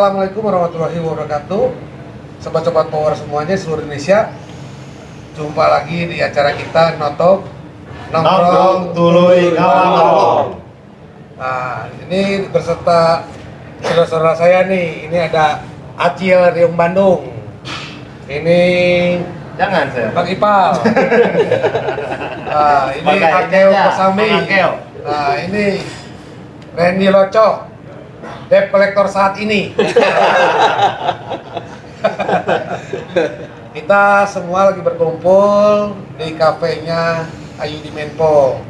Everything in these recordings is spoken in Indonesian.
Assalamualaikum warahmatullahi wabarakatuh. Sobat-sobat power semuanya seluruh Indonesia. Jumpa lagi di acara kita Notok Nongkrong Tuluy Ngawang. Nah, ini berserta saudara-saudara saya nih. Ini ada Acil Riung Bandung. Ini Jangan saya. Bang Ipal. Nah, ini Akeo Kosami. Nah, ini Randy Loco, debt collector saat ini. Kita semua lagi berkumpul di kafenya Ayu di Menpo.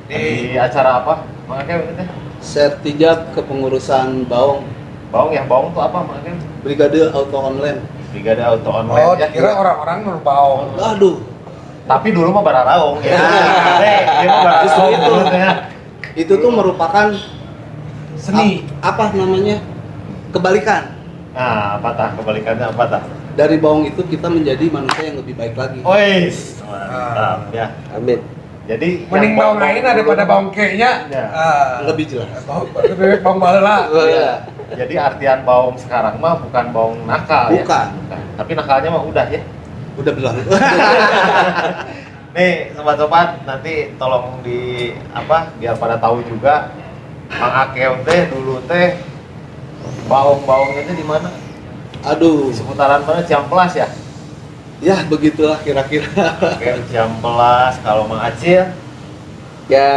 Di acara apa? Makanya itu teh. Sertijab kepengurusan Baong, Baong tuh apa makanya? Brigade Auto Online. Brigade Auto Online. Oh, dikira orang-orang berbau. Aduh, Tapi dulu mah bararaung ya. Dia mah bararaung itu ya. itu tuh merupakan Seni. apa namanya? Kebalikan. Nah, apa tah kebalikannya apa tah? Dari Baong itu kita menjadi manusia yang lebih baik lagi. Ois, mantap ya. Amin. Jadi Mending yang bau lain daripada bau keknya. Ya. Lebih jelas. Lebih baik bau baheula. Iya. Jadi artian baung sekarang mah bukan baung nakal ya. Bukan. Tapi nakalnya mah udah ya. Udah berlalu. Nih sobat-sobat, nanti tolong di apa biar pada tahu juga Mang Akeo teh dulu teh baung-baungnya teh di mana? Aduh, Di seputaran mana? Ciamplas ya? ya begitulah kira-kira. Akeo Ciamplas, kalau Mang Acil Ya,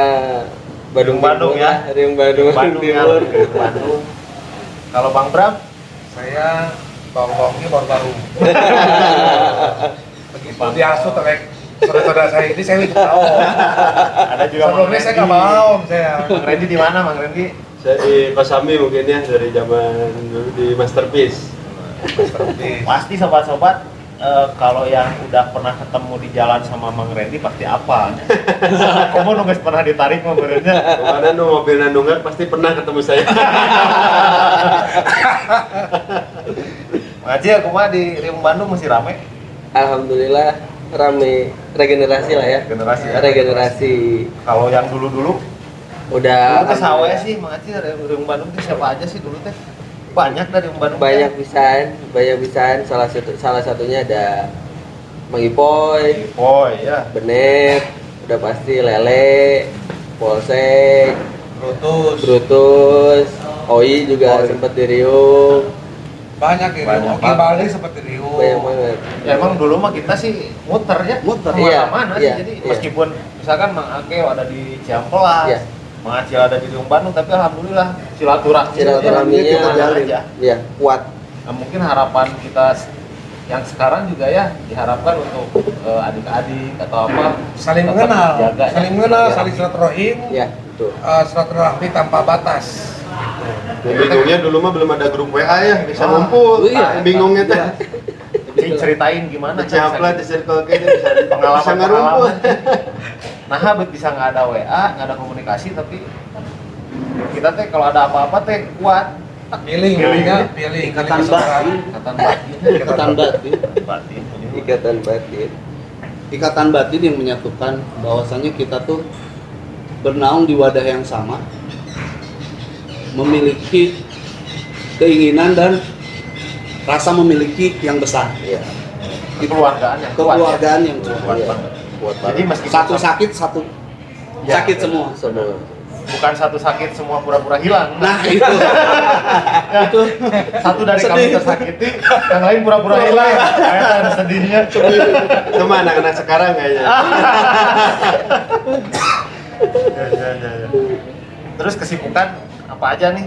Riung Bandung ya? Riung Bandung, Bandung ya, Timur. Riung Bandung. Kalau Bang Bram, Saya bau-baunya baru-baru. Begitu diasuh oleh saudara-saudara saya ini saya udah tahu. ada juga Mang Sebelumnya saya nggak Randy. mau saya. Mang Randy di mana Mang Randy? Saya di Kosami mungkin ya dari zaman dulu di Masterpiece. Pasti sobat-sobat kalau yang udah pernah ketemu di jalan sama Mang Randy pasti apa? Kamu nunggu pernah ditarik mobilnya? Kemana nu mobil nunggak pasti pernah ketemu saya. Mang Acil, kumaha di Riung Bandung masih rame? Alhamdulillah rame, regenerasi lah ya. Generasi ya? Regenerasi. Kalau yang dulu-dulu, Udah dulu teh sawe sih Mang Acil, Riung Bandung teh siapa aja sih dulu teh? Banyak dari Riung Bandung. banyak pisan. Salah satunya ada Mang Ipoy, Oh iya. Benet, udah pasti Lele, Polsek, Brutus. Brutus, Oi juga Oi. sempet di Riung. Banyak ini. Banyak Oke banget. Bali seperti Rio. Banyak banget. Ya emang dulu mah kita sih muter ya. Muter. Kemana-mana sih. Iya, Jadi iya. meskipun misalkan Mang Akeo ada di Ciamplas, Iya. Mang Acil ada di Riung Bandung, tapi alhamdulillah Silaturahminya kita aman jalin. aja. Ya, kuat. Nah, mungkin harapan kita yang sekarang juga ya diharapkan untuk adik-adik atau apa Saling tetap mengenal, dijaga, ya. saling mengenal, Iya. saling silaturahim. Ya, betul. Silaturahmi tanpa batas. Bingungnya dulu mah belum ada grup WA ya, bisa Ah, ngumpul. iya. Bingungnya teh. Cing, ceritain gimana Cing? Ciamplas di circle kayak gitu bisa Pengalaman- ngarumpul. Nah, habis bisa nggak ada WA, nggak ada komunikasi, tapi kita teh kalau ada apa-apa teh kuat. Pilih, Ikatan batin. Ikatan batin. Ikatan batin. Batin. Ikatan batin. Ikatan batin yang menyatukan bahwasanya kita tuh bernaung di wadah yang sama, memiliki keinginan dan rasa memiliki yang besar. Iya. Kekeluargaan yang kuat. Kekeluargaan yang Kuat kuat. Iya. banget. Kuat Jadi banget. meskipun Satu sakit, satu Ya, sakit semua. semua. bukan satu sakit semua pura-pura hilang. Nah itu, itu satu dari kami Sedih. tersakiti, yang lain pura-pura hilang. Kayak ada sedihnya. Itu mah anak-anak sekarang kayaknya. Ya. Terus kesibukan apa aja nih?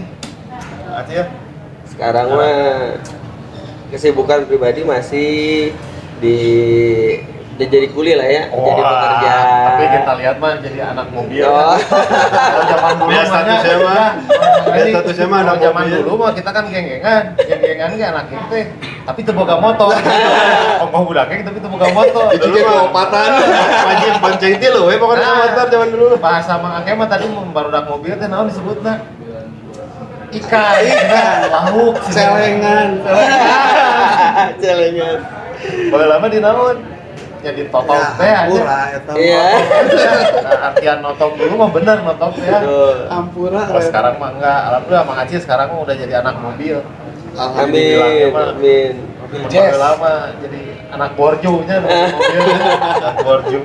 Acil? Sekarang mah kesibukan pribadi masih di jadi kuli lah ya, jadi pekerja. Tapi kita lihat mah jadi anak mobil. Oh. Kalau zaman dulu Biasa mah statusnya mah. Biasa statusnya mah anak kalau zaman mobil. dulu mah kita kan geng-gengan ge anak itu tapi teu boga motor. Ongkoh budak geng tapi teu boga motor. Itu kayak keopatan. Wajib bonceng ti leuwe pokoknya Nah. motor zaman dulu. Bahasa Mang Akeh mah tadi barudak mobil teh naon disebutna? Ikan, lauk, celengan. Celengan. Boleh lama di naon? Jadi totok teh aja. Ampura eta. Iya. Nah, artian notok dulu mah bener notok ya. Betul. Ampura. Kalau sekarang mah enggak, alhamdulillah Mang Acil sekarang mah udah jadi anak mobil. Amin, amin. Makin lama jadi anak borjunya, anak borju.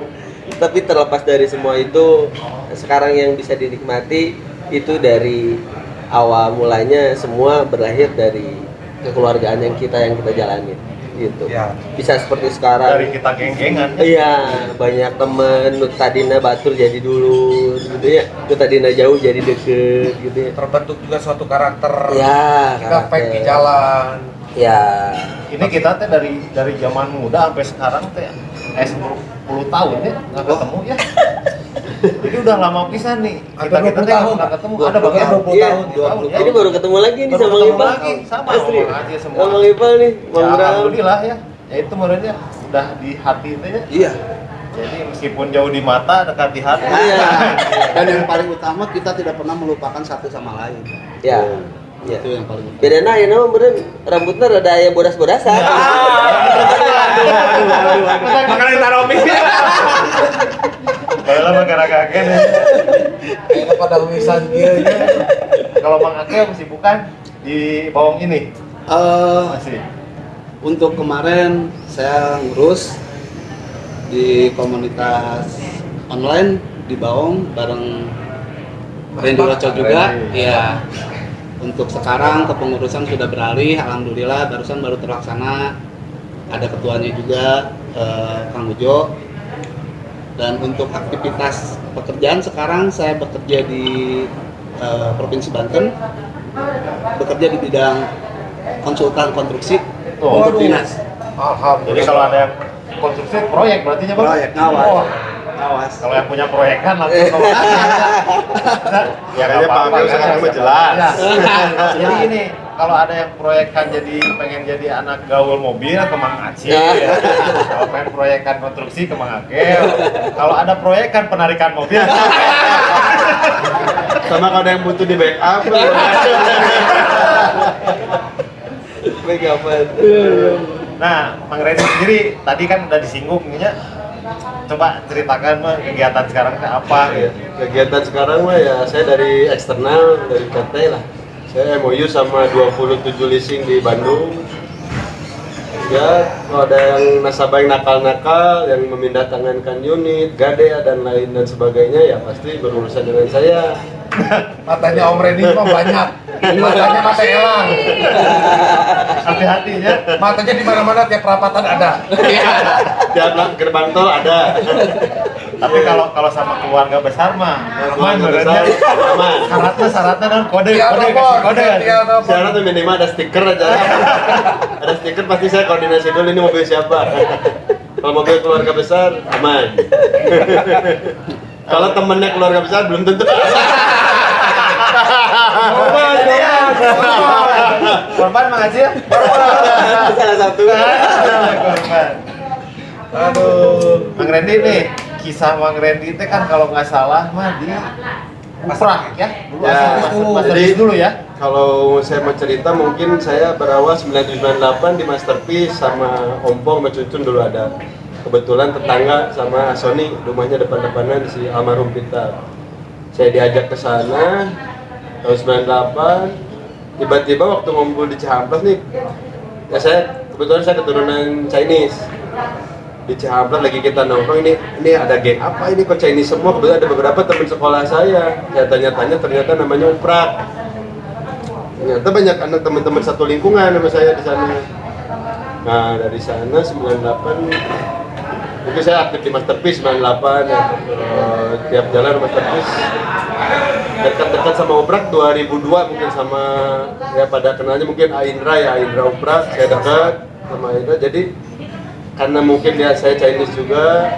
Tapi terlepas dari semua itu, sekarang yang bisa dinikmati itu dari awal mulanya semua berlahir dari kekeluargaan yang kita jalani gitu. Ya. Bisa seperti sekarang. Dari kita geng-gengan. Iya, banyak temen, nu tadina batur jadi dulu gitu ya. Nu tadina jauh jadi deket gitu ya. Terbentuk juga suatu karakter. Ya, Kita fight di jalan. Ya. Ini kita teh dari zaman muda sampai sekarang teh 10 tahun ya nggak ketemu ya. Jadi udah lama pisan nih. Ada 20 teh tahun. nggak ketemu. Ada bang ya? 20 Iya, tahun. 20 tahun ya. Ini baru ketemu lagi nih Baru sama ketemu Ipal. lagi, sama Asli. sama aja semua. Sama Ipal nih, Ya, Bang Bram. alhamdulillah ya. Ya itu menurutnya udah di hati itu ya. Iya. Jadi meskipun jauh di mata dekat di hati. Iya. Dan yang paling utama kita tidak pernah melupakan satu sama lain. Ya. Ya. Itu yang paling utama. Bedana ya nama beren rambutnya rada aya bodas-bodasan. Makanya taruh mie. Baiklah negara kaget ya. Kayaknya pada wisan dia ya. Kalau Bang Ake masih bukan di bawang ini masih. Untuk kemarin saya ngurus di komunitas online di Baong bareng Randy Roco juga. Iya. Untuk sekarang kepengurusan sudah beralih, alhamdulillah baru terlaksana. Ada ketuanya juga Kang Ujo. Dan untuk aktivitas pekerjaan sekarang saya bekerja di Provinsi Banten, bekerja di bidang konsultan konstruksi untuk dinas. Alhamdulillah. Jadi kalau ada yang konstruksi proyek berarti Bang? Proyek ngawas. Kalau yang punya proyek kan langsung ke ya Kayaknya Pak Amil sekarang mah jelas. Jadi ini kalau ada yang proyekan jadi pengen jadi anak gaul mobil ke Mang Aceh Ya. ya. Kalau pengen proyekan konstruksi ke Mang Akel. Kalau ada proyekan penarikan mobil Sama kalau ada yang butuh di backup. Backupan. Nah, Mang Reni sendiri tadi kan udah disinggung ya. Coba ceritakan Mang kegiatan sekarang teh apa Ya, gitu. kegiatan sekarang mah ya saya dari eksternal, dari PT lah. Saya MOU sama 27 leasing di Bandung. Ya, kalau ada yang nasabah yang nakal-nakal, yang memindah tangankan unit, gadea dan lain dan sebagainya, ya pasti berurusan dengan saya. Matanya Om Reni mah banyak. Matanya mata elang. Hati-hati ya. Matanya di mana-mana tiap perapatan ada. Tiap gerbang tol ada. Tapi kalau sama keluarga besar mah aman Keluarga benernya. besar, aman. Syaratnya dan kode Iya, kode telepon. kasih kode. Iya, telepon. Syarat tuh minimal ada stiker aja. Ada stiker pasti saya koordinasi dulu ini mobil siapa. Kalau mobil keluarga besar aman. Kalau temennya keluarga besar belum tentu. Korban Mang Aceh ya? Salah satu. Korban. Aduh. Mang Randy nih, kisah Mang Randy itu kan kalau nggak salah mah di Usrah ya? Dulu Ya, Masterpiece jadi- dulu ya? Kalau saya mau cerita mungkin saya berawal 9798 di Masterpiece sama Ompong sama Cucun dulu ada. Kebetulan tetangga sama Sony rumahnya depan-depanan si almarhum Peter. Saya diajak ke sana tahun 98. Tiba-tiba waktu ngumpul di Cihamplas nih, ya kebetulan saya keturunan Chinese. Di Cihamplas lagi kita nongkrong ini ada geng apa ini kok Chinese semua, kebetulan ada beberapa teman sekolah saya tanya-tanya ternyata namanya Uprak. Ternyata banyak anak teman-teman satu lingkungan sama saya di sana. Nah dari sana 98 mungkin saya aktif di Masterpiece 98 ya. Tiap jalan Masterpiece dekat-dekat sama Uprak 2002 mungkin sama ya pada kenalnya mungkin Aindra Uprak saya dekat sama Aindra jadi karena mungkin dia saya Chinese juga,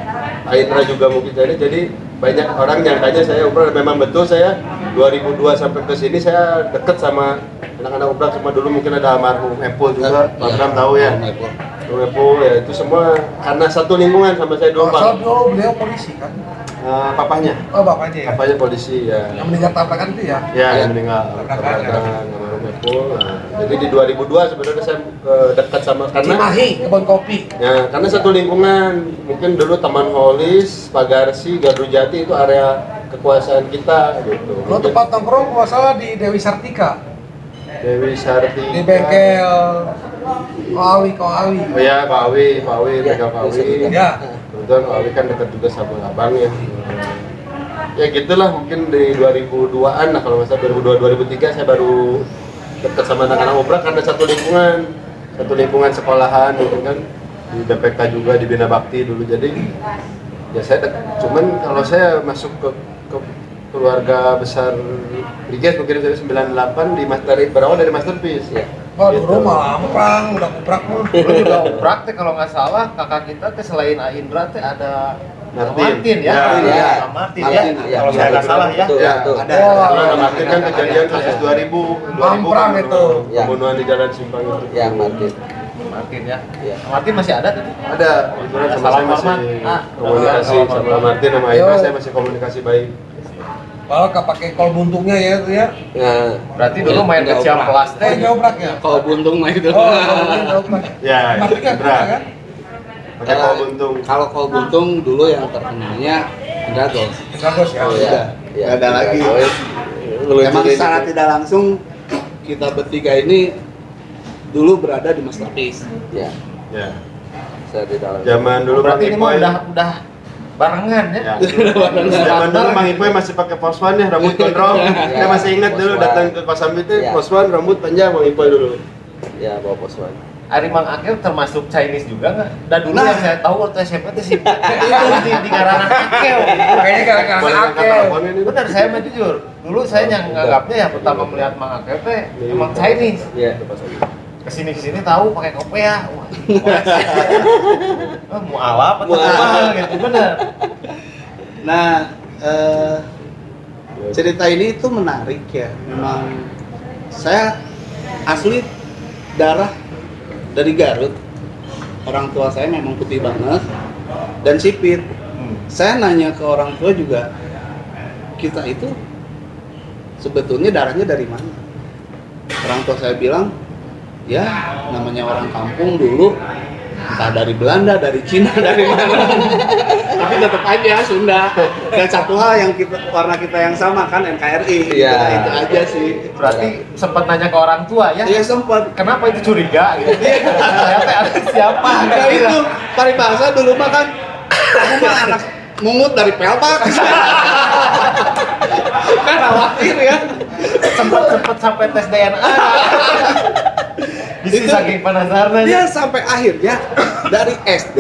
Aindra juga mungkin Chinese, jadi banyak orang nyangkanya saya Uprak. Memang betul saya 2002 sampai ke sini saya deket sama anak-anak Uprak, sama dulu mungkin ada almarhum Epul juga, Pak Bram tahu ya. Epul ya itu semua karena satu lingkungan sama saya dulu Pak. Soal dulu beliau polisi kan? Papahnya, Oh bapaknya ya? papahnya polisi ya. Yang meninggal tabrakan itu ya? Ya, yang meninggal tabrakan almarhum Epul. Nah, jadi di 2002 sebenarnya saya dekat sama karena Cimahi, kebun kopi. ya, karena satu lingkungan, mungkin dulu Taman Holis, Pagarsi, Gardu Jati itu area kekuasaan kita gitu. Lo tempat nongkrong kalau salah di Dewi Sartika. Dewi Sartika. Di bengkel Koawi. Oh ya, Pak Awi, bengkel Pak Awi. Ya. Kebetulan Pak Awi kan dekat juga sama abangnya. Ya gitulah, mungkin di 2002-an lah kalau nggak salah, 2002-2003 saya baru dekat sama anak-anak Oprak karena satu lingkungan sekolahan gitu kan, di BPK juga, di Bina Bakti dulu. Jadi ya saya cuman kalau saya masuk ke keluarga besar Brigade mungkin dari 98 berawal dari Masterpiece. Ya. Oh, dulu mah perang, udah kuprak mah. Dulu juga Oprak teh kalau nggak salah kakak kita teh selain Aindra teh ada Martin. ya. Ya. Martin Martin, ya. ya. Kalau saya nggak salah ya. Betul, Ya, betul. ada. Oh, Karena Martin kan kejadian kasus 2000 Mamprang itu. Ya. pembunuhan di Jalan Simpang itu. Ya, Martin. Martin ya. Ya. Martin masih ada tuh. Ada, kebetulan sama Salam saya masih hormat. komunikasi Salam sama hormat. Martin sama Aindra, saya masih komunikasi baik. Kalau kepake kol buntungnya ya itu ya. Nah, Berarti dulu main ke Ciamplas Oh, teh. jauh prak ya. kalau buntung mah itu. Oh, jauh prak. Ya, Martin kan Indra. pernah kan? Pakai kol buntung. Kalau kol buntung dulu yang terkenalnya Dragos. Bagus ya. Oh iya. Ya, Nggak ada lagi. Emang secara tidak langsung kita bertiga ini dulu berada di Masterpiece. Ya. Ya. Saya tidak langsung. Zaman dulu Berarti Mang ini mah Ipoy. udah barengan ya. Ya. Zaman dulu Mang Ipoy masih pakai poswan ya, rambut gondrong. Saya masih ingat dulu Poswan. datang ke Kosambi itu Ya. poswan rambut panjang Mang Ipoy dulu. Ya, bawa poswan. Ari Mang Akil termasuk Chinese juga nggak? Dan dulu Nah. yang saya tahu waktu SMP itu itu di garangan Akil. Makanya gara-gara Boleh angkat akil. teleponnya nih. Benar, saya mah jujur. Dulu saya yang nganggapnya ya pertama melihat Mang Akil teh emang Chinese. Iya. Kesini tahu pakai kopiah. Wah, mualaf atau Mualaf. mahal gitu bener. Nah, cerita ini itu menarik ya. Memang saya asli darah dari Garut. Orang tua saya memang putih banget dan sipit. Saya nanya ke orang tua juga, kita itu sebetulnya darahnya dari mana? Orang tua saya bilang, ya namanya orang kampung dulu, entah dari Belanda, dari Cina, dari mana. Tapi tetap aja Sunda. Dan satu hal yang warna kita yang sama kan, NKRI. Iya. Nah, itu aja sih. Berarti sempat nanya ke orang tua ya. Iya sempat. Kenapa itu curiga gitu? Ternyata ada siapa? Nah itu paribahasa dulu mah kan, aku mah anak mungut dari pelpak. Kan khawatir ya. Sempet sampai tes DNA. Bisa Itu- saking penasaran. Dia sampai akhirnya dari SD,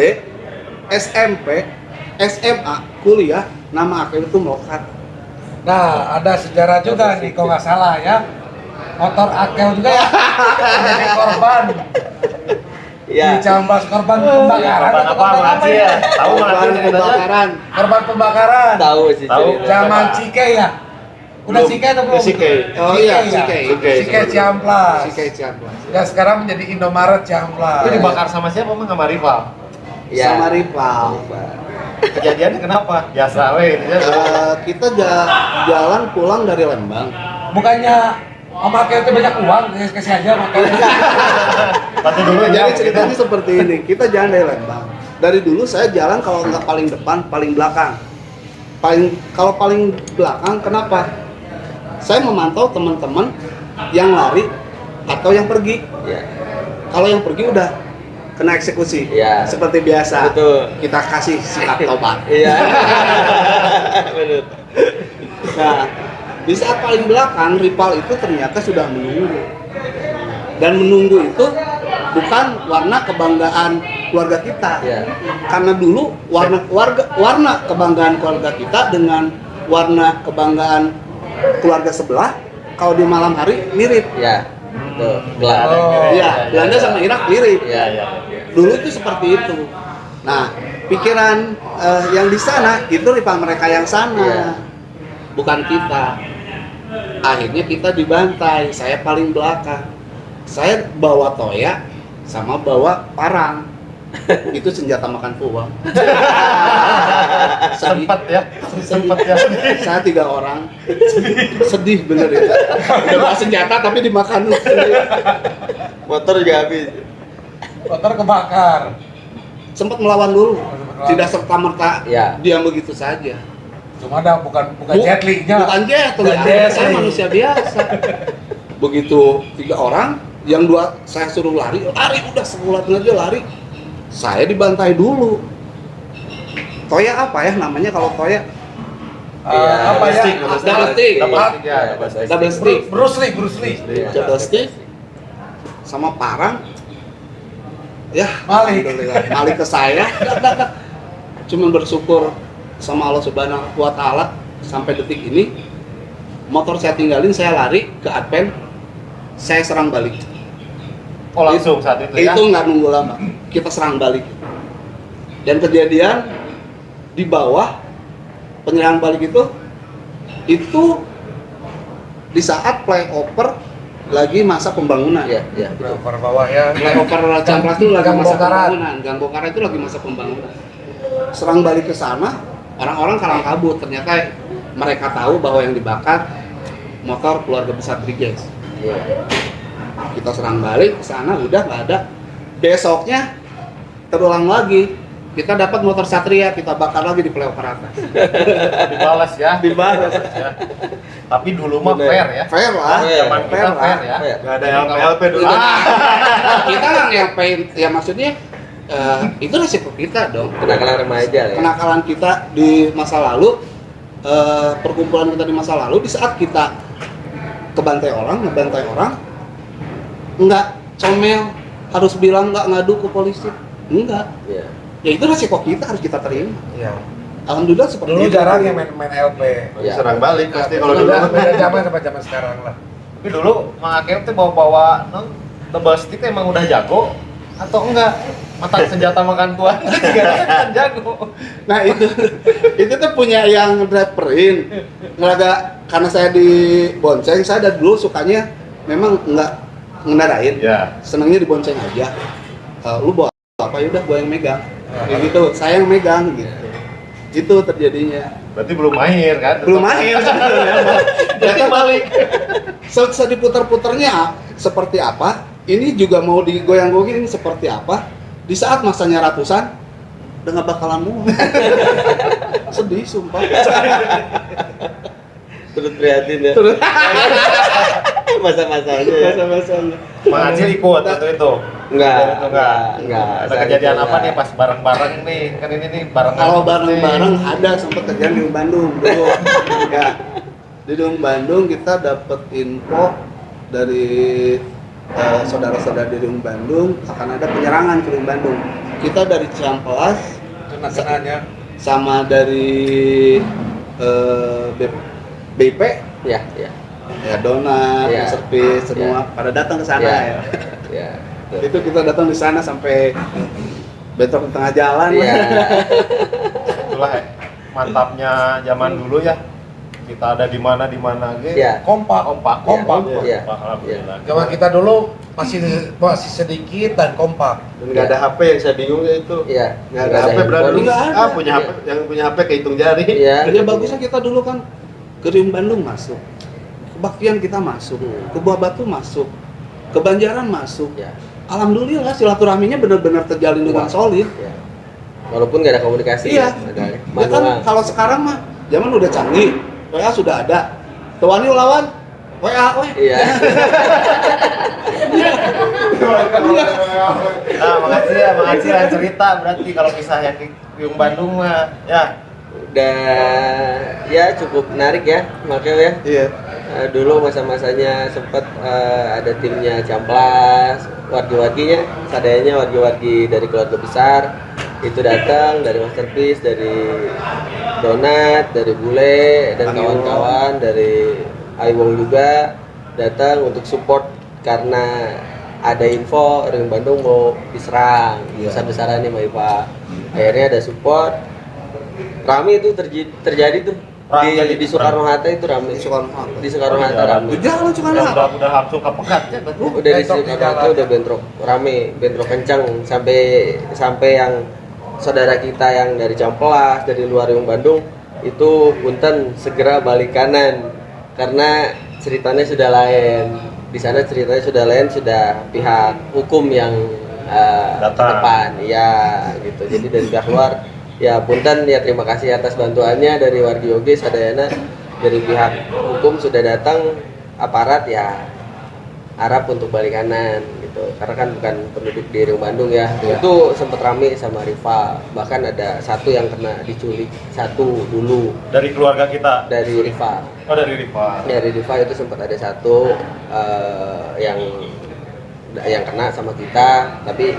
SMP, SMA, kuliah, nama aku itu melekat. Nah, ada sejarah juga nih kalau nggak salah ya. Motor Akel juga ya. Jadi korban. Di Ciamplas korban pembakaran. Korban atau apa korban Mang Acil? ya? Tahu Mang Acil ceritanya? Pembakaran. Korban pembakaran. Tahu sih Tahu. cerita. Zaman Cike ya. Udah Belum. Cike atau belum? Cike. Oh iya, ya? Cike. Cike Ciamplas. Cike Ciamplas. Ya sekarang menjadi Indomaret Ciamplas. Itu dibakar sama siapa? Mang sama rival. Iya. Sama rival. Kejadiannya kenapa? Biasa we gitu ya. Kita jalan pulang dari Lembang. Bukannya Om Akel itu banyak uang, kasih aja makanya. Bantu dulu ya. Jadi ceritanya seperti ini, kita jalan dari Lembang. Dari dulu saya jalan kalau nggak paling depan, paling belakang. Kalau paling belakang, kenapa? Saya memantau teman-teman yang lari atau yang pergi. Iya. Kalau yang pergi udah kena eksekusi. Iya. Seperti biasa. Betul. Kita kasih sikap tobat. Iya. Benar. Nah, di saat paling belakang, rival itu ternyata sudah menunggu. Dan menunggu itu bukan warna kebanggaan keluarga kita. Iya. Karena dulu warna kebanggaan keluarga kita dengan warna kebanggaan keluarga sebelah kalau di malam hari mirip. Iya. Tuh, Belanda. Oh. Iya, Belanda sama Irak mirip. Iya, iya. Dulu itu seperti itu. Nah, pikiran yang di sana itu rival mereka yang sana, Iya. bukan kita. Akhirnya kita dibantai. Saya paling belakang. Saya bawa toya sama bawa parang. Itu senjata makan uang. Sempet ya. Sempet ya. Saya 3 orang. Sedih bener itu. Udah bawa senjata tapi dimakan. Motor juga habis. Motor kebakar. Sempat melawan dulu. Tidak serta merta Iya. diam begitu saja. Cuma ada bukan jet li-nya. Bukan jet, Bukan saya jet li. manusia biasa. Begitu 3 orang, yang 2 saya suruh lari udah sekulatin aja lari. Saya dibantai dulu. Toya apa ya namanya kalau toya? Apa ya? Double stick. Double stick. Bruce Lee. Double stick sama parang. Ya, Malik. alhamdulillah. Malik ke saya. Dak. Cuman bersyukur sama Allah Subhanahu wa taala sampai detik ini motor saya tinggalin, saya lari ke Adpen, saya serang balik. Oh langsung saat itu ya? Itu nggak nunggu lama, kita serang balik. Dan kejadian di bawah penyerangan balik itu di saat flyover lagi masa pembangunan. Iya, iya. Flyover bawah ya. Flyover Camplas itu lagi Gang masa Bongkaran. pembangunan. Gang Bongkaran itu lagi masa pembangunan. Serang balik ke sana, orang-orang kalang kabut. Ternyata mereka tahu bahwa yang dibakar motor keluarga besar Briges. Iya. Kita serang balik ke sana, udah nggak ada. Besoknya terulang lagi, kita dapat motor Satria, kita bakar lagi di flyover atas. Dibalas ya? Dibalas. Ya. Tapi dulu mah fair ya? Fair lah, Zaman fair kita fair ya? Nggak ada LP dulu. Kita nggak nyampein, ya maksudnya itu resiko kita dong. Kenakalan remaja lah ya. Kenakalan kita di masa lalu, perkumpulan kita di masa lalu, di saat kita ngebantai orang, nggak comel, harus bilang nggak ngadu ke polisi, enggak. Iya. Ya itu resiko kita, harus kita terima. Iya. Alhamdulillah seperti Dulu itu. jarang yang main LP. Iya. Serang balik pasti kalau dulu. Beda zaman sama zaman sekarang lah. Tapi dulu Mang Akem tuh bawa-bawa double stick emang udah jago atau enggak? Mata senjata makan tuan kan jago. Nah itu tuh punya yang driverin. Ngelaga karena saya di bonceng, saya dari dulu sukanya memang nggak ngendarain. Ya. Senangnya di bonceng aja. Lu bawa apa ya udah gua yang megang. Kayak gitu, saya yang megang gitu. Itu terjadinya. Berarti belum mahir kan? Belum mahir sebenarnya. Berarti balik. Diputar-putarnya seperti apa? Ini juga mau digoyang-goyangin ini seperti apa? Di saat masanya ratusan, udah nggak bakalan mau. Sedih sumpah. Turut prihatin ya. Masa-masanya ya. Masa-masanya. Mang Acil ikut waktu itu? Enggak. Itu enggak. Enggak. Ada kejadian apa nih pas bareng-bareng nih? Kan ini nih barengan. Kalau bareng-bareng ada sempat kejadian di Bandung dulu. Ya. Di Bandung kita dapat info dari saudara-saudara di Bandung akan ada penyerangan ke Bandung. Kita dari Ciamplas Senang-senangnya. sama dari BP Iya, iya. ya donat, Ya. service semua pada datang ke sana Iya. ya. Iya. Itu kita datang di sana sampai bentrok di tengah jalan. Iya. Itulah mantapnya zaman dulu ya. Kita ada di mana ge. Iya. Kompak. Kompak. Iya. Alhamdulillah. Zaman kita dulu masih sedikit dan kompak. Dan nggak ada HP yang saya bingung ya itu. Iya. Nggak ada HP berarti. handphone. Nggak ada. Punya HP, yang punya HP kehitung jari. Iya. Ya bagusnya kita dulu kan ke Riung Bandung masuk, ke Baktian kita masuk, ke Buah Batu masuk, ke Banjaran masuk. Iya. Alhamdulillah silaturahminya benar-benar terjalin dengan solid. Iya. Walaupun nggak ada komunikasi. Iya. Ada Ya kan manual. kalau sekarang mah zaman udah canggih, WA sudah ada. Tuani lawan WA, weh. Iya. Nah, makasih ya, makasih yang cerita berarti kalau kisah yang di Riung Bandung mah ya. Udah ya cukup menarik ya, Makel ya. Iya. Dulu masa-masanya sempat ada timnya Ciamplas, wargi-warginya, sadayanya wargi-wargi dari keluarga besar itu datang dari Masterpiece, dari Donat, dari Bule dan kawan-kawan, dari Aiwong juga datang untuk support karena ada info Riung Bandung mau diserang besar-besaran nih Pak. Akhirnya ada support. Rame itu terjadi tuh di Soekarno Hatta itu rame. Di Soekarno Hatta rame. Jalan cuma Udah langsung kepegat ya betul. Udah di Bentrok di Soekarno Hatta jalan. udah bentrok kencang sampai yang saudara kita yang dari Ciamplas, dari luar Riung Bandung itu punten segera balik kanan karena ceritanya sudah lain. Di sana ceritanya sudah lain, sudah pihak hukum yang Datang. ke depan. Ya, gitu. Jadi dari pihak luar ya punten ya terima kasih atas bantuannya dari wargi Yogi Sadayana, dari pihak hukum sudah datang, aparat ya Arab untuk balik kanan gitu. Karena kan bukan penduduk di Riung Bandung ya. Itu sempat rame sama rival. Bahkan ada satu yang kena diculik, satu dulu Dari keluarga kita. dari rival. Oh, dari rival. Dari rival itu sempat ada satu yang kena sama kita, tapi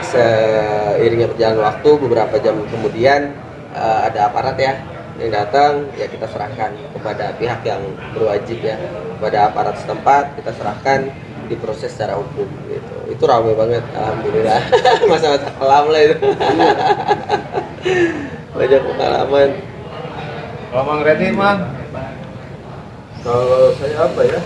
seiringnya berjalan waktu beberapa jam kemudian ada aparat ya yang datang, ya kita serahkan kepada pihak yang berwajib ya, kepada aparat setempat kita serahkan, diproses secara hukum gitu. Itu ramai banget, alhamdulillah. Masa-masa kelam lah itu. Banyak pengalaman. Kalau Mang Reddy, Mang? Kalau saya apa ya?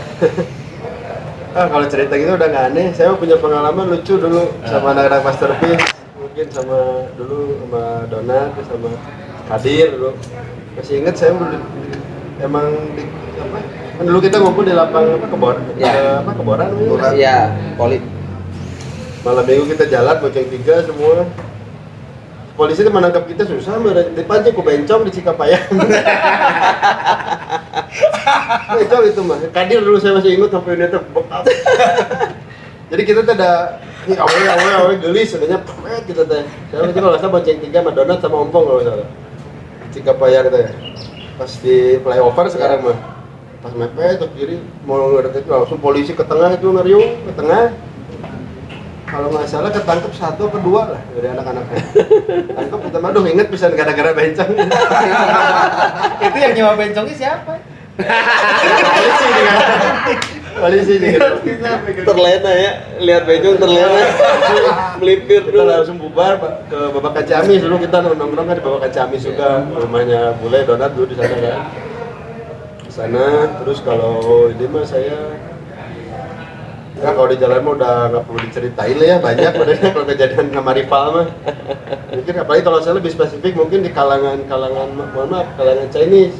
Kalau cerita gitu udah nggak aneh. Saya punya pengalaman lucu dulu sama anak-anak Masterpiece, mungkin sama dulu sama Donat, sama Kadir dulu. Masih ingat saya emang di apa? Kan dulu kita ngumpul di lapang Ya. Keboran. Iya, Polip. Malam minggu kita jalan boceng 3 semua. Polisi itu menangkap kita susah, dipancing ku bencong di Cikapayang. Bencong itu mah. Kadir dulu saya masih ingat sampai ini tuh bekap. Jadi kita tuh ada awal gelis sebenarnya pemet kita teh. Saya masih kalau salah bonceng 3 sama Donat sama Ompong kalau salah. Cikapayang teh. Pas di flyover sekarang mah. Pas mepet ke kiri mau ngedeket langsung polisi ke tengah itu ngeriung ke tengah. Kalau nggak salah ketangkep 1 atau 2 lah dari anak-anaknya. Tangkep kita mah, aduh inget bisa gara-gara bencong. Itu yang nyewa bencongnya siapa? Polisi dengan polisi dengan. Terlena ya, lihat bencong terlena. Melipir Kita dulu. langsung bubar Pak, ke Babakan Ciamis dulu, kita nongkrong kan di Babakan Ciamis juga, rumahnya Bule Donat dulu di sana kan. Di sana terus kalau ini mah saya ya kalau di jalan mah udah nggak perlu diceritain lah ya, banyak udah kalau kejadian sama rival mah. Mungkin apalagi kalau saya lebih spesifik mungkin di kalangan mohon maaf kalangan Chinese.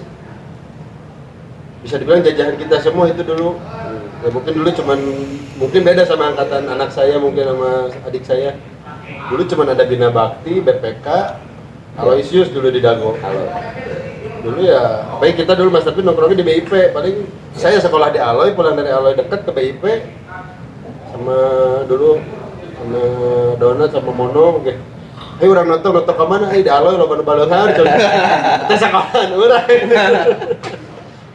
Bisa dibilang jajahan kita semua itu dulu. Ya mungkin dulu mungkin beda sama angkatan anak saya, mungkin sama adik saya. Dulu cuman ada Bina Bakti, BPK, Aloysius dulu di Dago. Dulu ya, baik kita dulu Masterpiece nongkrongnya di BIP. Paling saya sekolah di Aloy, pulang dari Aloy deket ke BIP. Sama dulu sama Donat sama Mono mungkin. Orang nonton kemana? Di Aloy lo balongan coba. Kita sekolahan urang.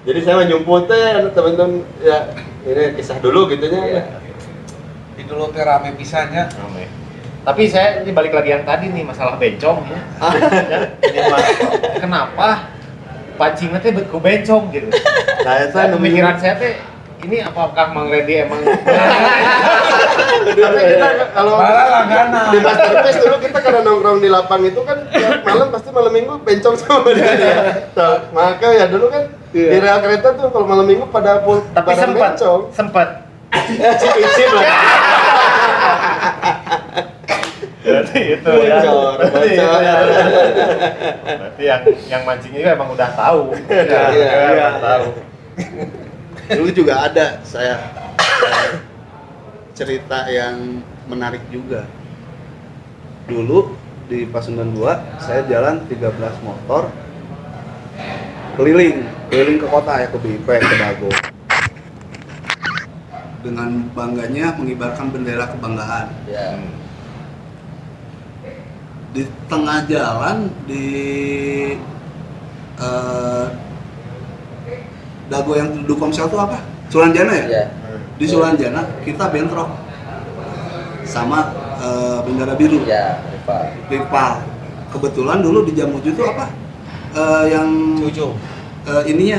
Jadi saya nyumput teh teman-teman ya ini kisah dulu gitunya. Iya. Di dulu teh rame pisannya. Rame. Tapi saya ini balik lagi yang tadi nih masalah bencong ya. Ini mah kenapa pancingnya teh ku bencong gitu. Saya Saya pemikiran saya teh ini apakah Mang Reddy emang tapi kita kalau Malah langganan. di Masterpiece dulu kita karena nongkrong di lapang itu kan ya, malam pasti malam minggu bencong sama dia. So, maka ya dulu kan di rel kereta tuh kalau malam minggu pada tapi pada bencong. sempat Icip-icip lah. berarti itu ya. Bocor. Berarti yang mancingnya juga emang udah tahu. Iya. Tahu. Dulu juga ada saya cerita yang menarik juga. Dulu di Pasundan 2 saya jalan 13 motor keliling ke kota ya, ke BIP, ke Dago. Dengan bangganya mengibarkan bendera kebanggaan. Ya. Di tengah jalan di Dago yang duduk Komsel itu apa? Sulanjana ya? Iya. Di Sulanjana kita bentrok sama bendera biru. Ya, Rival. Rival. Kebetulan dulu di Jamuju itu apa? Yang Cucu. ininya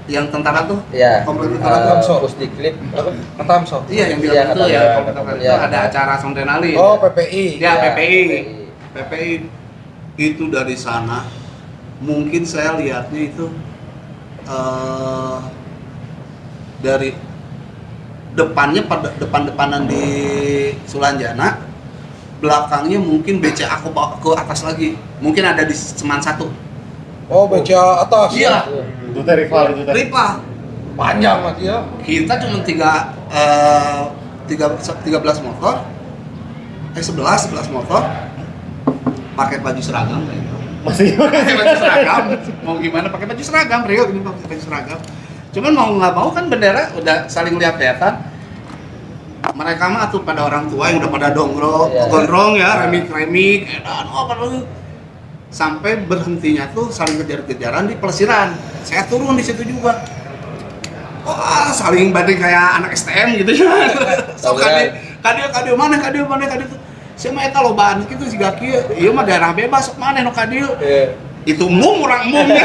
yang tentara tuh. Iya. Komplek tentara tuh. Pusdiklip apa? Ketamso. Iya yang Iya, bilang itu iya, ya komplek tentara itu iya. ada acara Sontenali. Oh, PPI. Ya, Iya, PPI. PPI itu dari sana mungkin saya lihatnya itu dari depannya pada depan-depanan di Sulanjana, belakangnya mungkin BCA ke atas lagi, mungkin ada di Seman 1. Oh, baca atas. Iya, Itu teh rival itu teh. Rival. Panjang mati ya. Kita cuma 13 motor, 11 motor, pakai baju seragam. Masih Pakai baju seragam, mau gimana pakai baju seragam, Rio ini pakai baju seragam. Cuman mau nggak mau kan bendera udah saling lihat-lihatan. Mereka mah tuh pada orang tua yang udah pada gondrong ya, remik-remik, edan, sampai berhentinya tuh saling kejar-kejaran di pelesiran. Saya turun di situ juga. Wah, saling banding kayak anak STM gitu ya. So kadio mana tuh. Saya mah eta lobaan gitu siga kieu. Ieu mah daerah bebas sok maneh nu kadio. Itu orang umumnya.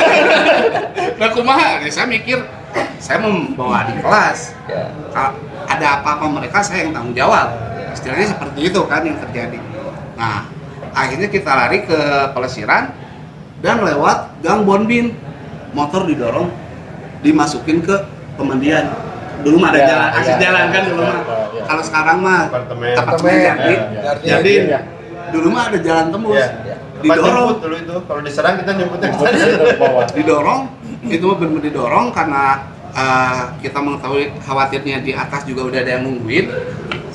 Nah kumaha? Saya mikir saya membawa di kelas. Ada apa-apa mereka saya yang tanggung jawab. Istilahnya seperti itu kan yang terjadi. Nah, akhirnya kita lari ke pelesiran dan lewat gang Bonbin. Motor didorong dimasukin ke pemandian. Dulu mah ada jalan, akses jalan kan dulu mah. Kalau sekarang mah apartemen jadi dulu mah ada jalan tembus. Didorong dulu itu. Kalau diserang kita nyebutnya didorong, itu mah benar didorong karena kita mengetahui khawatirnya di atas juga udah ada yang nungguin.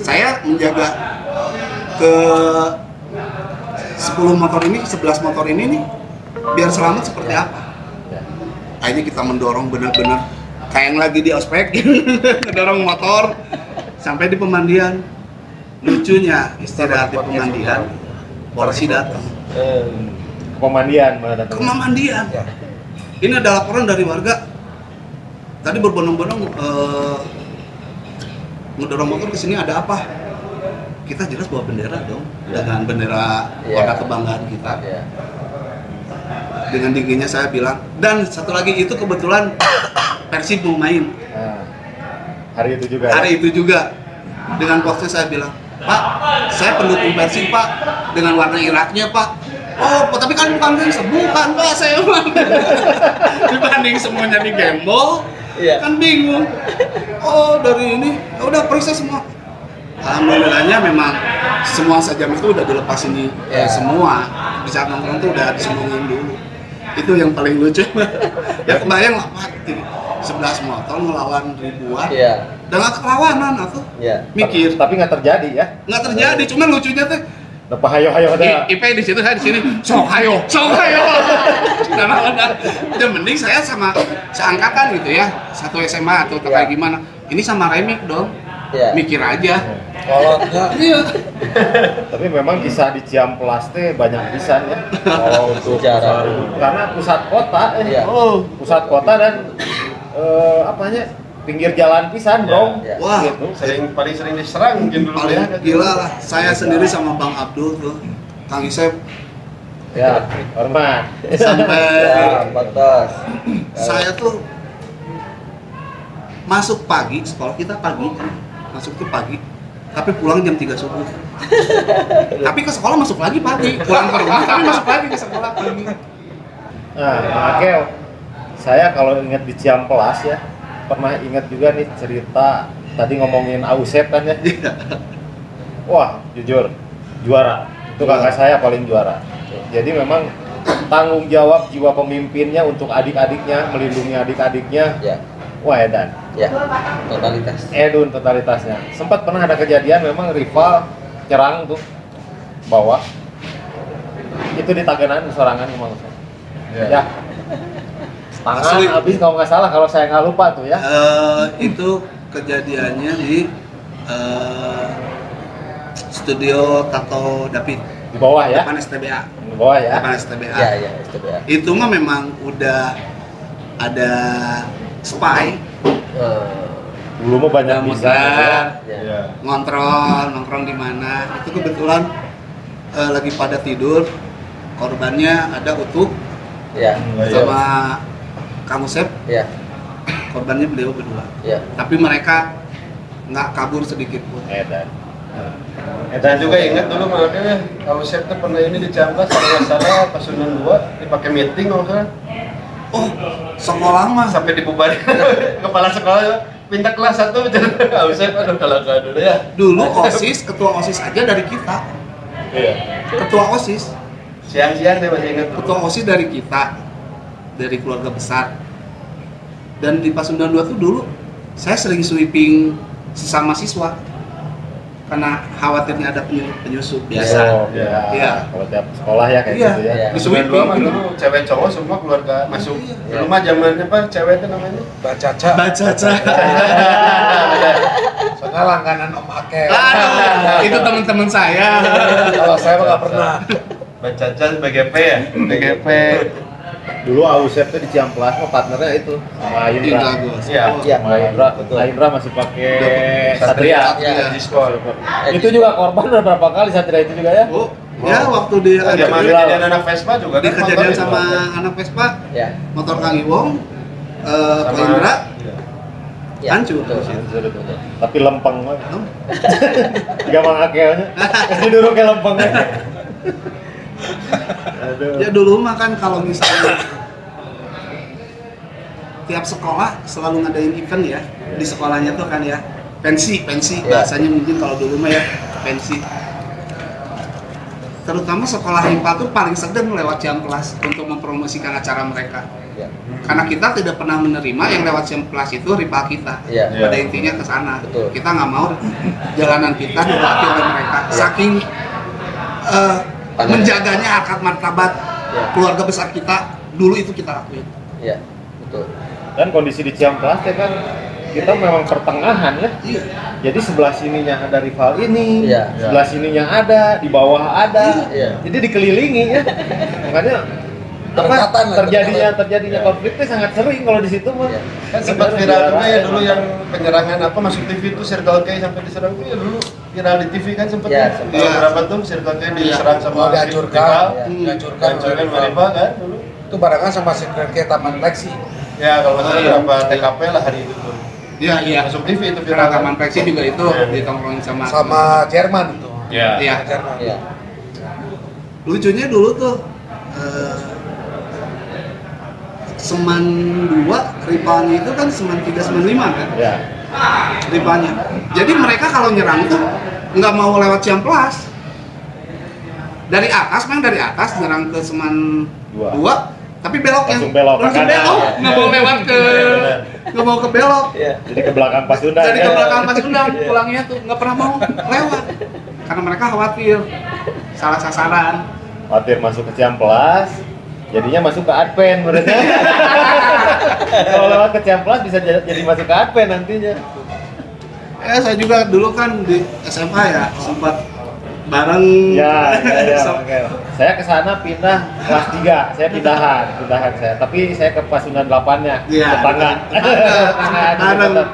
Saya menjaga ke 10 motor ini, 11 motor ini nih biar selamat seperti apa. Akhirnya kita mendorong benar-benar kayak yang lagi di ospek, ngedorong motor sampai di pemandian. Lucunya istirahat di pemandian, polisi datang. Pemandian mana datang? Pemandian. Ini ada laporan dari warga. Tadi berbondong-bondong ngedorong motor ke sini ada apa? Kita jelas bawa bendera dong, dengan bendera warna kebanggaan kita. Dengan dinginnya saya bilang, dan satu lagi itu kebetulan Persib mau main. Hari itu juga. Hari itu juga. Dengan posnya saya bilang, Pak, saya pendukung Persib Pak, dengan warna Iraknya Pak. Oh, tapi kan bukan Persib, bukan Pak, saya mah. Dibanding semuanya di gembol, kan bingung. Oh, dari ini, ya udah periksa semua. Alhamdulillahnya memang semua sajam itu udah dilepasin di semua. Di saat nongkrong tuh udah disembungin dulu. Itu yang paling lucu. Ya kebayang lah Pak, 11 motor ngelawan ribuan. Dan nggak kelawanan atau mikir. Tapi nggak terjadi ya? Nggak terjadi, cuman lucunya tuh Lepas hayo ada. IP di situ, saya di sini. Sok hayo. Karena udah mending saya sama seangkatan gitu ya, satu SMA atau kayak gimana. Ini sama Remik dong. Mikir aja. Kolotnya. Iya. Tapi memang kisah di Ciamplas teh banyak pisan ya. Kalau untuk Sejarah. karena pusat kota, pusat kota dan pinggir jalan pisan, bro. Wah, Gitu. paling sering diserang mungkin dulu paling ya. gila lah. Saya sendiri sama Bang Abdul tuh, Kang Isep Ya, hormat. sampai Batas. saya tuh masuk pagi, sekolah kita pagi, masuk tuh pagi, tapi pulang jam 3 subuh. Tapi ke sekolah masuk lagi pagi, pulang ke rumah tapi masuk lagi ke sekolah pagi. Nah, Bang Akel, saya kalau ingat di Ciamplas ya, pernah ingat juga nih cerita tadi ngomongin Ausep kan ya. Wah, jujur juara. Itu kakak saya paling juara. Jadi memang tanggung jawab jiwa pemimpinnya untuk adik-adiknya, melindungi adik-adiknya. Wah, edan. Totalitas. Edun totalitasnya. Sempat pernah ada kejadian memang rival nyerang tuh bawah. Itu di Tagenan sorangan memang. Ya. Tangan habis kalau nggak salah, kalau saya nggak lupa tuh ya. Itu kejadiannya di studio Tato David Di bawah ya. depan STBA. Di bawah ya. Depan STBA. STBA. Itu mah memang udah ada spy Dulu mah banyak bisa kemudian nongkrong di mana. Itu kebetulan lagi pada tidur, korbannya ada Utuh sama Kang Usep, korbannya beliau berdua. Tapi mereka nggak kabur sedikit pun. Edan. Dan juga ingat dulu makanya kalau Chef tuh pernah ini di Ciamplas kalau nggak salah Pasundan 2 dipakai meeting kalau nggak salah. Oh, sekolah mah Sampai dibubarin kepala sekolah pindah kelas 1 nggak usah kalau dulu ya. dulu OSIS, ketua OSIS aja dari kita. Ketua OSIS, Siang-siang saya masih ingat. ketua OSIS dari kita, dari keluarga besar. Dan di Pasundan 2 tuh dulu saya sering sweeping sesama siswa. karena khawatirnya ada penyusup biasa. Oh, iya. Iya. Kalau tiap sekolah ya kayak Iya. gitu ya. Iya. Di Sembilan dua mah sweeping. dulu cewek cowok semua keluarga masuk. Iya. Dulu mah zamannya apa cewek itu namanya? Bacaca. Baca-baca. Soalnya langganan Om Ake. Aduh, itu teman-teman saya. Kalau saya mah nggak pernah. Bacaca BGP ya? BGP. Dulu Ausep tuh di Ciamplas mah partnernya itu sama Indra. Iya. Iya. Sama Indra, Betul. Indra masih pakai Satria. Iya. Diskon. Itu juga korban udah berapa kali Satria itu juga ya? Oh, ya waktu dia Dia ada mah kejadian anak Vespa juga di kan kejadian motor sama itu. anak Vespa, Ya. motor Kang Iwong, Sama- Ko Indra, Iya. Ya. hancur. Betul. Tapi lempeng banget. Gak mang akeonya. Ini dulu kayak lempengnya. Aduh. Ya dulu mah kan kalau misalnya tiap sekolah selalu ngadain event ya di sekolahnya tuh kan ya pensi Ya. bahasanya mungkin kalau dulu mah ya pensi. Terutama sekolah IPA tuh paling segan lewat Ciamplas untuk mempromosikan acara mereka. Ya. Karena kita tidak pernah menerima yang lewat Ciamplas itu rival kita. Iya. Pada intinya ke sana. Betul. Kita nggak mau jalanan kita diwakili oleh mereka. Iya. Saking menjaganya harkat martabat Iya. keluarga besar kita, dulu itu kita lakuin. Iya. Betul. Dan kondisi di Ciamplas ya kan kita memang pertengahan ya. Iya. Jadi sebelah sininya ada rival ini, Iya. sebelah sininya ada, di bawah ada. Iya. Jadi dikelilingi ya. Makanya Berdekatan lah, terjadinya konfliknya sangat sering kalau di situ mah. Iya. Kan sempat viral juga ya dulu yang penyerangan apa masuk TV itu Circle K sampai diserang itu ya dulu viral di TV kan sempat Ya, ya. sempat. Tahun berapa tuh Circle K diserang sama Oh, dihancurkan. rival. Iya. Dihancurkan. Dihancurkan sama rival kan dulu. Itu barengan sama Secret K Taman Lexi. Ya kalau nggak salah berapa TKP lah hari itu tuh. Iya, iya. Masuk TV itu viral. Rekaman Peksi juga itu Iya. ditongkrongin sama. Sama Jerman itu. Iya. Iya. Jerman. Iya. Lucunya dulu tuh Seman 2 rivalnya itu kan Seman 3, Seman 5 kan Ya. rivalnya. Jadi mereka kalau nyerang tuh nggak mau lewat Ciamplas. Dari atas, memang dari atas nyerang ke Seman 2, tapi belok yang Langsung belok ke langsung kanan. belok, nggak mau lewat ke Benar. nggak mau ke belok. Iya. Jadi ke belakang Pasundan. Jadi ya. ke belakang Mas Undang pulangnya tuh nggak pernah mau lewat karena mereka khawatir salah sasaran. Khawatir masuk ke Ciamplas, jadinya masuk ke Adven menurutnya. Kalau lewat ke Ciamplas bisa jadi masuk ke Adven nantinya. Saya juga dulu kan di SMA ya sempat bareng. Ya. Sem- Oke. Saya ke sana pindah kelas 3, saya pindahan saya. Tapi saya ke Pasundan 8-nya, Iya. tetangga. Tetangga di Bareng. dekat.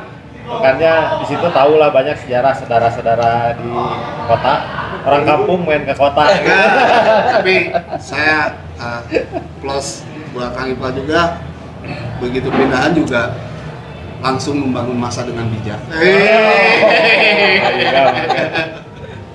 Makanya di situ tahulah banyak sejarah saudara-saudara di kota. Orang kampung main ke kota. Nah, tapi saya plus buat Kang Ipa juga begitu pindahan juga langsung membangun masa dengan bijak.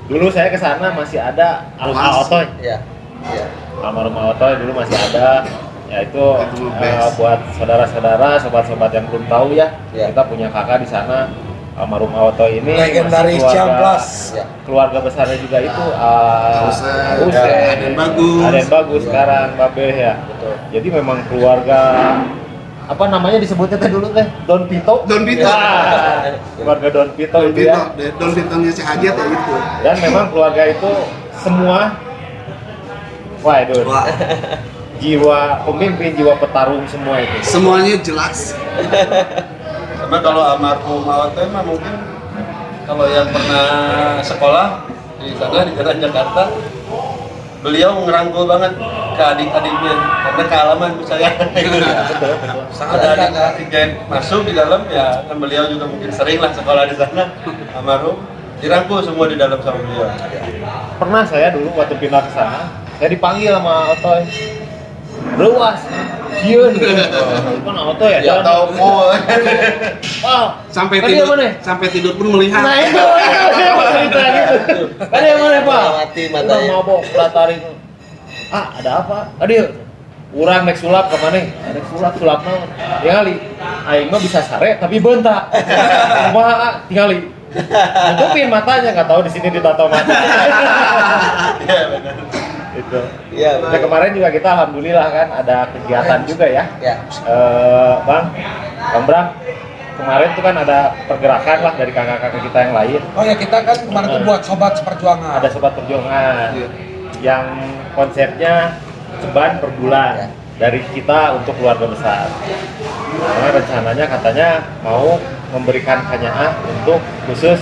Dulu saya ke sana masih ada Alma Mas. Otoy. Iya. Iya. Almarhum Otoy dulu masih ada. Ya itu Itu best. buat saudara-saudara, sobat-sobat yang belum tahu ya. Ya. Kita punya kakak di sana. Almarhum Otoy ini Legendaris masih Ciamplas. Ya. keluarga besarnya juga itu Usai, Usai. Aden Bagus. Aden Bagus sekarang Babe ya. Betul. Jadi memang keluarga apa namanya disebutnya teh dulu teh Don Pito. Don Pito. Wah, keluarga Don Pito Don itu ya. Pito, Don Pitonya si Hajat ya itu. Dan memang keluarga itu semua wah itu Wah, jiwa pemimpin, jiwa petarung semua itu. semuanya jelas. Sama kalau almarhum Aote mah mungkin kalau yang pernah sekolah di sana di Jalan Jakarta, beliau ngerangkul banget ke adik-adiknya karena kealaman saya. Sangat Ada dekat ya. adik-adik yang masuk di dalam ya kan beliau juga mungkin sering lah sekolah di sana. Almarhum dirangkul semua di dalam sama beliau. Pernah saya dulu waktu pindah ke sana, saya dipanggil sama Otoy. Ruas, Kieu. Kan Otoy ya. Ya jalan. tahu mau. Ah, Sampai tadi tidur, yang mana? sampai tidur pun melihat. Nah itu cerita gitu. Tadi yang mana Pak? Mati matanya. Udah mabok, latarin. Ah, ada apa? Tadi urang nek sulap ke mana? Ada sulap naon? Tingali. Aing mah bisa sare tapi bentak. Kumaha tingali. Tutupin matanya, nggak tahu di sini ditato mata. Iya benar. Itu. Iya. Nah, kemarin juga kita alhamdulillah kan ada kegiatan juga ya. Ya. Bang Bram, kemarin tuh kan ada pergerakan lah dari kakak-kakak kita yang lain. Oh ya, kita kan kemarin tuh buat sobat seperjuangan. Ada sobat perjuangan Iya. yang konsepnya ceban per bulan dari kita untuk keluarga besar. Karena rencananya katanya mau memberikan kanyaah untuk khusus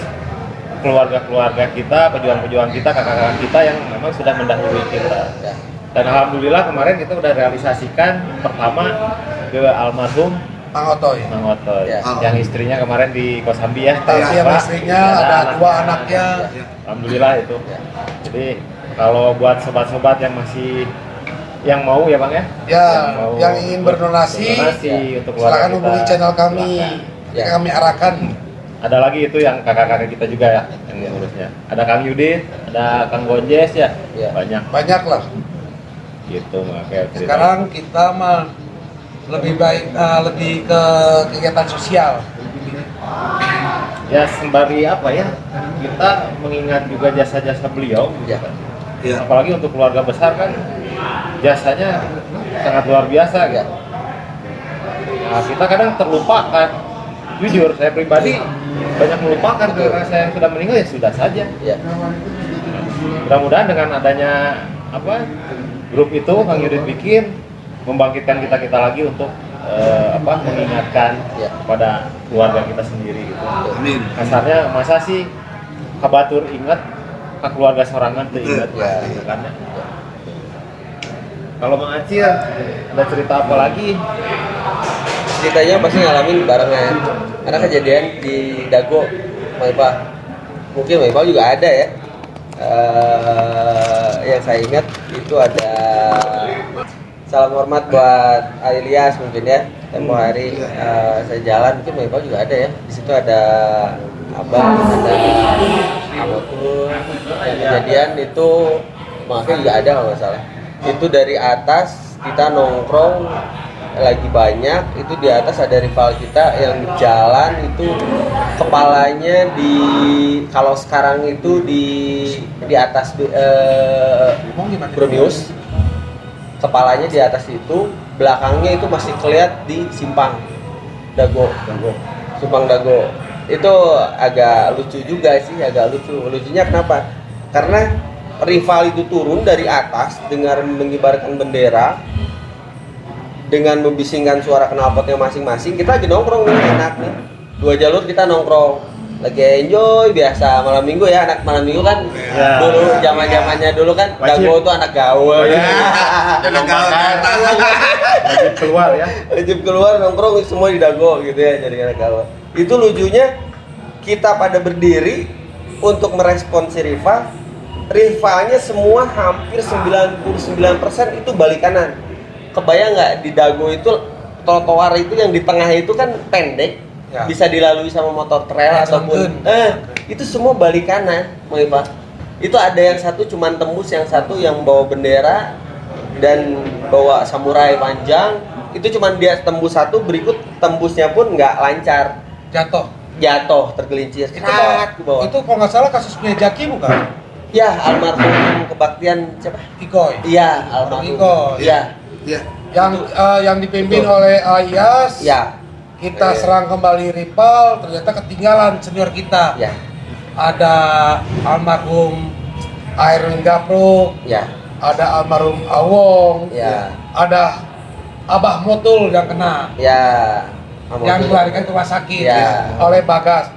keluarga-keluarga kita, pejuang-pejuang kita, kakak-kakak kita yang memang sudah mendahului kita. Ya. Dan alhamdulillah kemarin kita udah realisasikan pertama ke almarhum Mang Otoy. Mang Otoy, Ya. yang istrinya kemarin di Kosambi ya. Tapi yang Pak. istrinya Ya, ada 2 anaknya. Alhamdulillah itu. Ya. Jadi kalau buat sobat-sobat yang masih yang mau ya Bang ya, Ya, mau yang ingin berdonasi, untuk keluarga silakan kita, hubungi channel kami. silakan. Ya. Kami arahkan. Ada lagi itu yang kakak-kakak kita juga ya yang ngurusnya. Ada Kang Yudit, ada Kang Gonjes ya, Ya. banyak Banyak lah. gitu makanya cerita. Sekarang kita mah lebih baik lebih ke kegiatan sosial. Ya sembari apa ya, kita mengingat juga jasa-jasa beliau gitu Ya. kan. Iya. Apalagi untuk keluarga besar kan jasanya sangat luar biasa Ya. gitu. Nah, kita kadang terlupakan. Jujur saya pribadi banyak melupakan karena saya yang sudah meninggal ya sudah saja. Ya. Mudah-mudahan dengan adanya grup itu Kang Yudit bikin membangkitkan kita lagi untuk mengingatkan Ya. kepada keluarga kita sendiri gitu. Amin. Kasarnya masa sih kabatur ingat ke keluarga sorangan tuh ingat Ya. gitu kan ya. Kalau Mang Acil ada cerita apa lagi? Ceritanya pasti ngalamin barengan. Karena kejadian di Dago, Maipa. Mungkin Maipa juga ada ya. Yang saya ingat itu ada salam hormat buat Ilyas mungkin ya. Tempo hari saya jalan mungkin Maipa juga ada ya. Di situ ada Abang, ada Amotur. Yang kejadian itu makanya juga ada kalau nggak salah. Itu dari atas kita nongkrong lagi banyak, itu di atas ada rival kita yang jalan itu kepalanya di kalau sekarang itu di atas Brunius, kepalanya di atas itu, belakangnya itu masih kelihatan di simpang Dago. Simpang Dago itu agak lucu juga sih, agak lucunya kenapa? Karena rival itu turun dari atas dengan mengibarkan bendera, dengan membisingkan suara knalpotnya masing-masing. Kita lagi nongkrong nih, enak nih, 2 jalur kita nongkrong, lagi enjoy biasa malam minggu ya, anak malam minggu kan Ya. dulu zamannya dulu kan Wajib. Dago tuh anak gaul. Jangan Wajib keluar ya. Wajib keluar nongkrong semua di Dago gitu ya, jadi anak gaul. Itu lucunya kita pada berdiri untuk merespon si rivalnya semua hampir 99% itu balik kanan. Kebayang nggak di Dago itu trotoar itu yang di tengah itu kan pendek, Ya. bisa dilalui sama motor trail Ya, ataupun itu semua balik kanan, Pak. Itu ada yang satu cuman tembus, yang satu yang bawa bendera dan bawa samurai panjang. Itu cuman dia tembus satu, berikut tembusnya pun nggak lancar, jatuh tergelincir kerat ke bawah. Itu kalau nggak salah kasusnya Jaki bukan? Ya, almarhum kebaktian siapa? Ikoy. Iya, almarhum. Iko. Iya. Iya. Yang dipimpin Betul. oleh Ilyas. Iya. Kita Iya. serang kembali rival, ternyata ketinggalan senior kita. Iya. Ada almarhum Airwin Gapruk, Iya. ada almarhum Awong, Iya. ada Abah Motul yang kena, Iya. yang dilarikan ke rumah sakit Iya. oleh Bagas.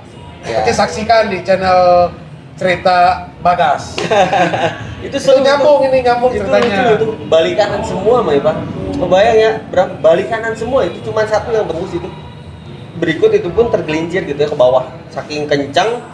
Iya. Nanti saksikan di channel cerita Bagas. Itu Itu nyambung itu ceritanya. lucu, itu balik kanan semua, Pak. Kebayang ya, Bram, balik kanan semua, itu cuma satu yang tembus itu. Berikut itu pun tergelincir gitu ya ke bawah. Saking kencang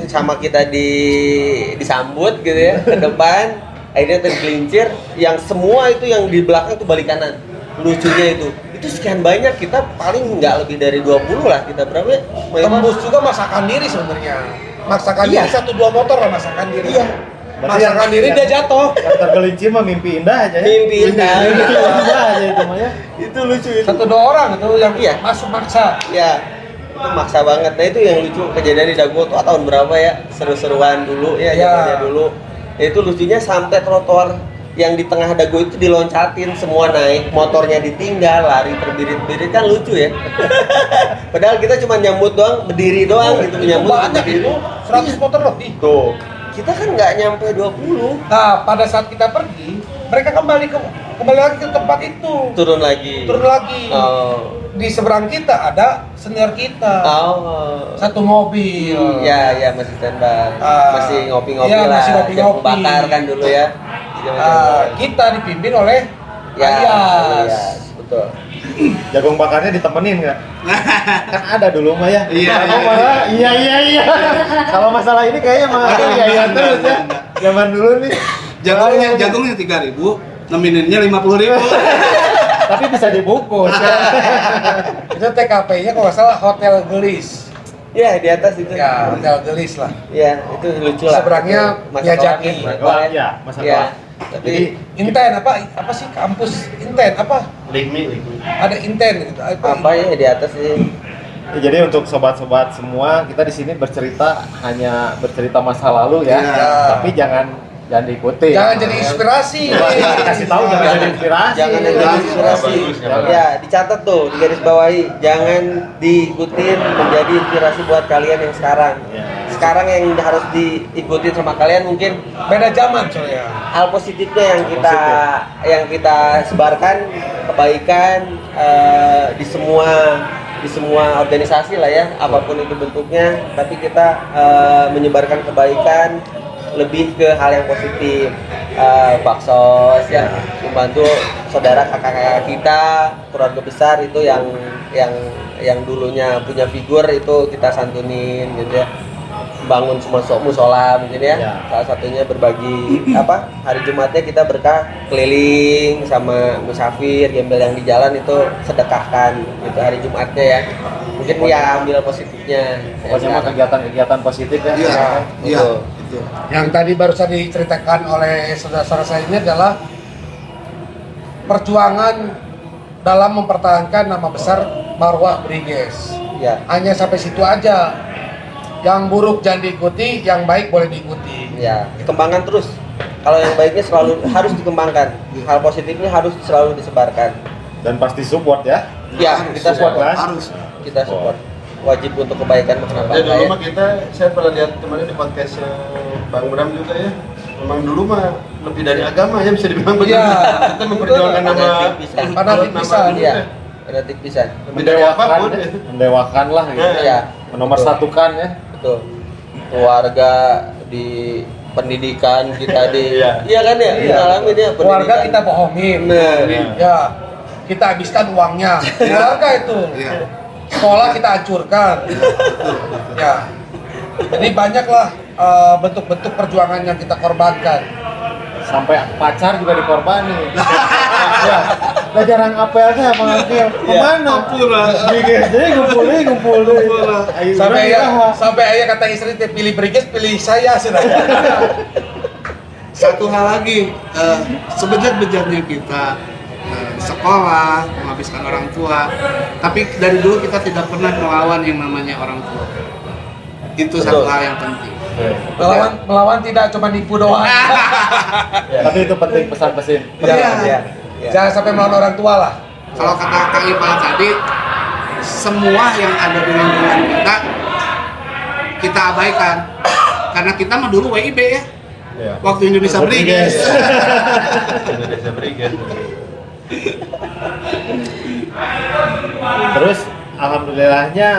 sama kita disambut gitu ya ke depan, akhirnya tergelincir, yang semua itu yang di belakang itu balik kanan. Lucunya itu sekian banyak, kita paling nggak lebih dari 20 lah kita, berapa ya? Tembus juga masakan diri sebenarnya. Masakan Iya. diri 1-2 motor lah masakan diri. Iya. Masakan diri dia jatuh. Yang tergelincir mah mimpi indah aja ya. Mimpi indah. Mimpi indah aja itu mah ya. Itu lucu itu. 1-2 orang itu yang Iya. masuk maksa. Ya, itu maksa banget. Nah itu yang lucu, kejadian di Dago tuh tahun berapa ya, seru-seruan dulu ya, Iya. zamannya dulu. Itu lucunya sampai trotoar yang di tengah dago itu diloncatin, semua naik, motornya ditinggal, lari terbirit-birit, kan lucu ya. Padahal kita cuma nyambut doang, berdiri doang gitu, menyambut Banyak berdiri. itu, 100 motor lebih. Tuh, kita kan nggak nyampe 20, Nah, pada saat kita pergi, mereka kembali lagi ke tempat itu. turun lagi. Turun lagi. Oh. Di seberang kita ada senior kita. Oh. Satu mobil. Ya, masih standby. Masih ngopi-ngopi iya, lah. masih ngopi-ngopi. Jagung bakar kan dulu ya. Kita dipimpin oleh Ya, Ayas. betul. Jagung bakarnya ditemenin nggak? Kan ada dulu mah ya. Iya, Aku iya, malah iya. Kalau masalah ini kayaknya mah iya terus ya. Zaman dulu nih. Jagungnya 3.000, nemeninnya 50.000. Tapi bisa dibungkus ya. Itu TKP-nya kalau nggak salah Hotel Gelis. Ya, di atas itu. Ya, Hotel Gelis lah. Ya, itu lucu lah. Seberangnya Masa Miyazaki. kelam Oh, iya, masa Ya. kelam. Tapi Inten apa sih kampus Inten apa? Ligmi. Ada Inten gitu. apa ya di atas sih? Ya, jadi untuk sobat-sobat semua, kita di sini hanya bercerita masa lalu ya. Iya. Tapi jangan diikuti. Jangan jadi inspirasi. Kasih tahu jangan jadi inspirasi. Jangan jadi inspirasi. Bagus, bagus. Ya, dicatat tuh, digaris bawahi. Jangan diikutin menjadi inspirasi buat kalian yang sekarang. Ya. Sekarang yang harus diikutin sama kalian mungkin Beda zaman soalnya. hal positifnya yang kita sebarkan, kebaikan di semua organisasi lah ya, apapun itu bentuknya, tapi kita menyebarkan kebaikan lebih ke hal yang positif. Baksos ya, membantu saudara kakak-kakak kita, keluarga besar itu yang dulunya punya figur itu kita santunin gitu ya. Bangun musola mungkin ya. Salah satunya berbagi hari Jumatnya kita berkah keliling sama musafir, gembel yang di jalan itu sedekahkan gitu hari Jumatnya ya. Mungkin ya ambil positifnya. Pokoknya mah kegiatan positif ya. Iya. Betul. Betul. Yang tadi barusan diceritakan oleh saudara-saudara saya ini adalah perjuangan dalam mempertahankan nama besar Marwah Briges. Ya. Hanya sampai situ aja. Yang buruk jangan diikuti, yang baik boleh diikuti. Ya, dikembangkan terus. Kalau yang baiknya selalu harus dikembangkan, hal positifnya harus selalu disebarkan. Dan pasti support ya. Ya, kita support, kan? Harus. kita support. Wajib untuk kebaikan kenapa Ya dulu enggak mah kita, saya pernah lihat kemarin di podcast Bang Bram juga ya. Memang dulu mah lebih dari agama ya bisa dibilang begitu. Iya. Kita memperjuangkan nama Fanatik pisan. Fanatik pisan. Iya, fanatik pisan. lebih dari apapun. Ya. Mendewakan lah gitu. Iya, Menomorsatukan ya. betul. Keluarga di pendidikan kita di Iya. iya kan ya? Iya. Ngalamin ya Keluarga pendidikan. kita bohongin. Nah, Ya, kita habiskan uangnya. Keluarga itu. Iya. Sekolah kita hancurkan. Ya. Jadi banyaklah bentuk-bentuk perjuangan yang kita korbankan. Sampai pacar juga dikorbanin. Ya. Lah jarang apelnya Bang Akil. Kemana? Di GSD ngumpul deh. Ayo, Sampai ayah kata istri teh pilih Briges, pilih saya sih. Satu hal lagi, sebejat-bejatnya kita sekolah, menghabiskan orang tua, tapi dari dulu kita tidak pernah melawan yang namanya orang tua. Itu satu Betul. hal yang penting. Melawan tidak cuma nipu doang. Tapi itu penting pesan-pesan. iya. Jangan sampai melawan orang tua lah. Kalau kata Kang Ipal tadi, semua yang ada di lingkungan kita abaikan. Karena kita mah dulu WIB ya, Ya. waktu Indonesia Briges. Indonesia Brigade. Terus alhamdulillahnya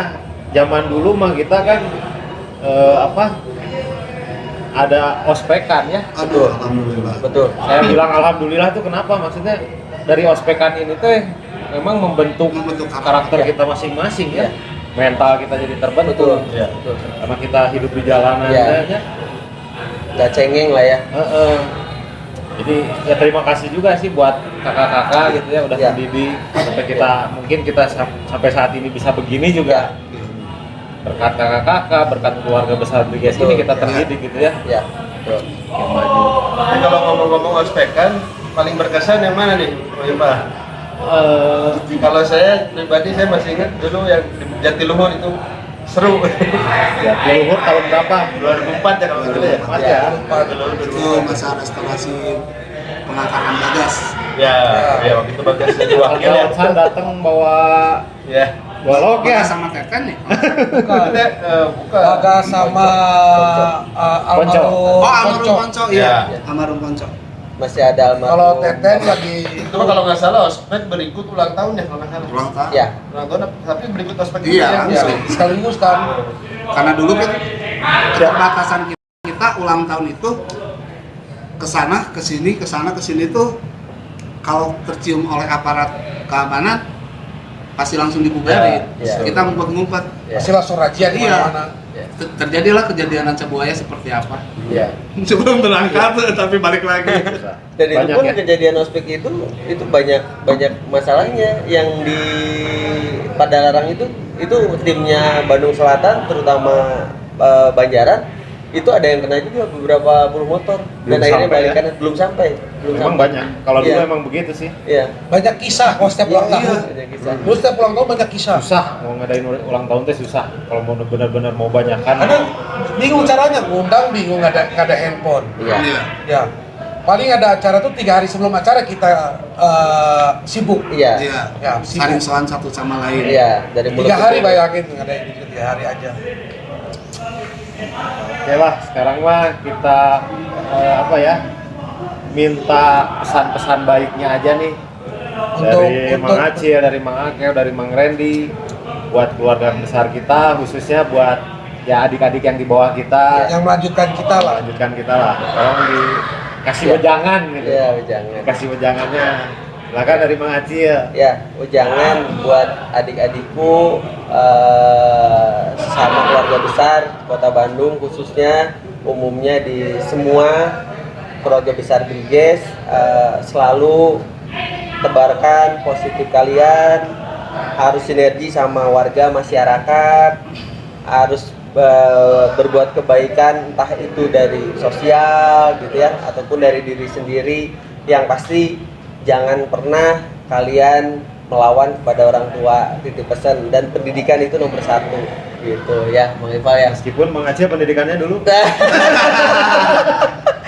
zaman dulu mah kita kan ada ospekan ya. Aduh, alhamdulillah. Betul. Saya bilang alhamdulillah tuh kenapa? Maksudnya dari ospekan ini tuh memang membentuk karakter Ya. kita masing-masing ya. Ya. Mental kita jadi terbentuk. Betul. Ya. Betul. Karena kita hidup di jalanan Ya. ya. Nggak cengeng lah ya. Jadi ya terima kasih juga sih buat kakak-kakak gitu ya udah Ya. mendidik sampai mungkin kita sampai saat ini bisa begini juga. Berkat kakak-kakak, berkat keluarga besar Briges ini kita terdidik gitu ya. Ya. Betul. Makin maju. Tapi kalau ngomong-ngomong ospekan, paling berkesan yang mana nih, Pak? Kalau saya pribadi saya masih ingat dulu yang di Jatiluhur itu seru. Ya, Luhur tahun berapa? 2004 ya kalau nggak salah ya. 2004 ya. Itu masa restorasi pengangkatan Bagas. Ya, ya waktu itu Bagas jadi wakil ya. San datang bawa Ya. golok ya. Bagas sama Teten nih. Bukan. Bukan. Bagas sama almarhum Oh, Almarhum Ponco, iya. Ya. Almarhum Ponco. Masih ada almarhum. Kalau Teten lagi Itu mah kalau nggak salah ospek berikut ulang tahun ya kalau nggak salah. Ulang tahun. Ya. Ulang tahun tapi berikut ospek Iya, juga ya. langsung. sekaligus kan. Karena dulu kan keterbatasan kita ulang tahun itu kesana kesini tuh kalau tercium oleh aparat keamanan pasti langsung dibubarin. Ya, ya. Kita ngumpet-ngumpet. Ya. Pasti langsung razia di Iya. mana-mana. Terjadilah kejadian Ranca Buaya seperti apa. Ya. Sebelum berangkat tapi balik lagi. Dan itu Banyak pun ya? kejadian ospek itu banyak masalahnya yang di Padalarang itu timnya Bandung Selatan terutama Banjaran itu ada yang kena juga beberapa puluh motor Belum dan akhirnya sampai balikan belum sampai Emang banyak. Kalau dulu Iya. emang begitu sih. Iya. Banyak kisah kalau setiap ulang tahun. Ada kisah. Dulu setiap ulang tahun banyak kisah. Susah mau ngadain ulang tahun teh susah. Kalau mau benar-benar mau banyakan. Kadang bingung caranya, ngundang bingung nggak ada handphone. Iya. Ya, paling ada acara tuh 3 hari sebelum acara kita sibuk. Iya. Iya. Ya, Saling sibuk. soan satu sama lain. Iya, dari 3 hari ke mulut. bayangin ada yang 3 hari aja. Oke lah, sekarang mah kita minta pesan-pesan baiknya aja nih dari Mang Acil, dari Mang Akew, dari Mang Randy buat keluarga besar kita, khususnya buat ya adik-adik yang di bawah kita, Yang melanjutkan kita lah. lanjutkan kita lah. Tolong dikasih Iya. wejangan gitu. Iya, jangan. Kasih wejangannya. Silakan dari Mang Acil. Ya, jangan buat adik-adikku sama keluarga besar Kota Bandung khususnya umumnya di semua keluarga besar Briges selalu tebarkan positif kalian, harus sinergi sama warga masyarakat, harus berbuat kebaikan entah itu dari sosial gitu ya ataupun dari diri sendiri. Yang pasti jangan pernah kalian melawan kepada orang tua, titip pesan, dan pendidikan itu nomor 1 gitu ya Mang Ival ya. Meskipun Mang Acil pendidikannya dulu,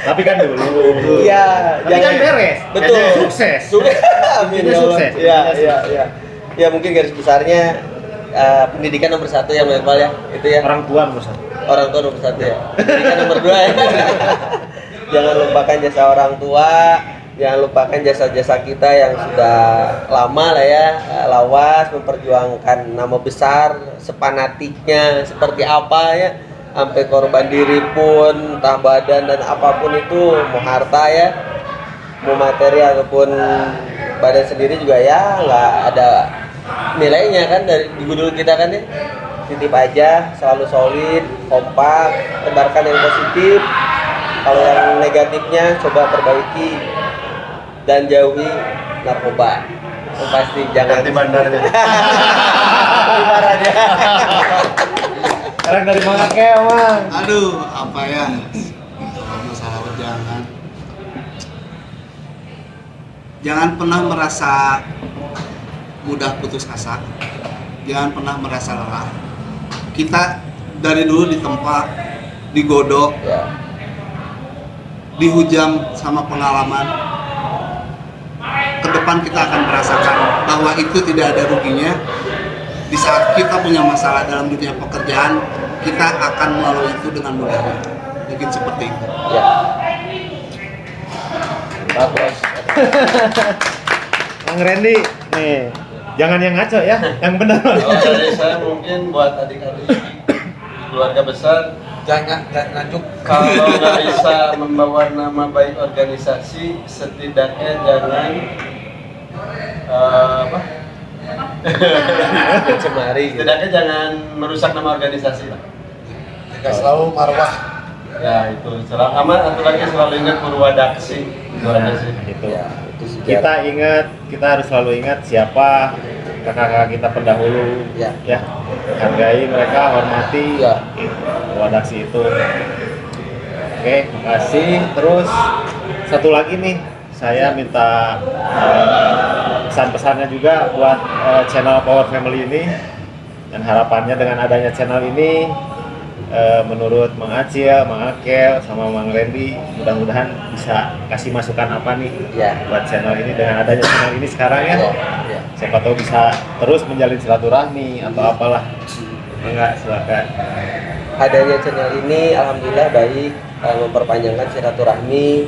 tapi kan dulu. Iya, Tapi kan beres. Betul. Sukses. Amin Intinya ya Allah. sukses. Iya, iya, iya. Ya mungkin garis besarnya pendidikan nomor 1 ya Mang Ival ya. Itu ya. Orang tua nomor 1. Orang tua nomor 1 ya. Pendidikan nomor 2 ya. Jangan lupakan jasa orang tua, jangan lupakan jasa-jasa kita yang sudah lama lah ya, lawas memperjuangkan nama besar, sepanatiknya seperti apa ya, sampai korban diri pun, entah badan dan apapun itu, mau harta ya, mau materi ataupun badan sendiri juga ya nggak ada nilainya kan dari di gudul kita kan ya. Titip aja, selalu solid, kompak, tebarkan yang positif. Kalau yang negatifnya coba perbaiki dan jauhi narkoba. Yang pasti jangan Ganti bandarnya. Ibaratnya. Sekarang dari Mang Akew, Mang. Aduh, apa ya? Kalau masalah wejangan. Jangan pernah merasa mudah putus asa. Jangan pernah merasa lelah. Kita dari dulu ditempa, digodok, Ya. dihujam sama pengalaman. Ke depan kita akan merasakan bahwa itu tidak ada ruginya. Di saat kita punya masalah dalam dunia pekerjaan, kita akan melalui itu dengan mudahnya. Mungkin seperti itu. Ya. Bagus. Mang Randy, nih. Jangan yang ngaco ya, yang benar. Kalau dari saya mungkin buat adik-adik keluarga besar, Jangan ngajuk kalau nggak bisa membawa nama baik organisasi, setidaknya jangan Cemari. setidaknya jangan merusak nama organisasi lah. Jaga selalu marwah. Ya itu selalu aman, satu lagi selalu ingat Purwadaksi. Itu aja sih. Gitu. Ya, itu sejarah. Kita ingat, kita harus selalu ingat siapa kakak-kakak kita pendahulu. Ya. Hargai mereka, hormati. Ya. Wadaksi itu. Oke, makasih. Terus satu lagi nih, saya minta pesan-pesannya juga buat channel Power Family ini, dan harapannya dengan adanya channel ini menurut Mang Acil, Mang Akel, sama Mang Randy, mudah-mudahan bisa kasih masukan apa nih Ya. buat channel ini dengan adanya channel ini sekarang ya. Ya. Siapa tahu bisa terus menjalin silaturahmi atau apalah. Enggak, silakan. Adanya channel ini alhamdulillah baik, memperpanjangkan silaturahmi.